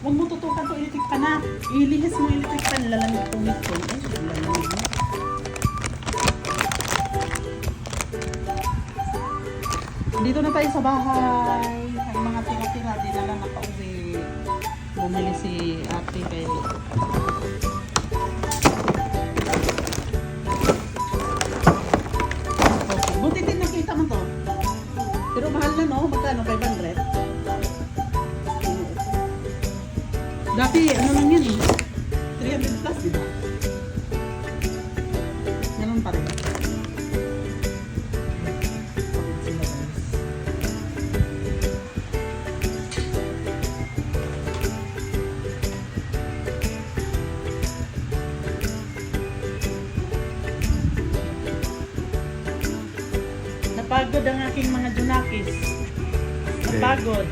Huwag mo tutukan to electric pan na. Ilihis mo electric pan. Lalamig itong nito. Lalamig mo. Dito na tayo sa bahay. Ang mga tira-tira, di na lang nakauwi. Bumili si ate kay... Okay. Buti din nakita mo to. Pero mahal na no? Magkano? 500? Dati, ano lang yan eh. 300 plus, di ba? Ganun pa rin. Napagod ang aking mga junakis. Napagod.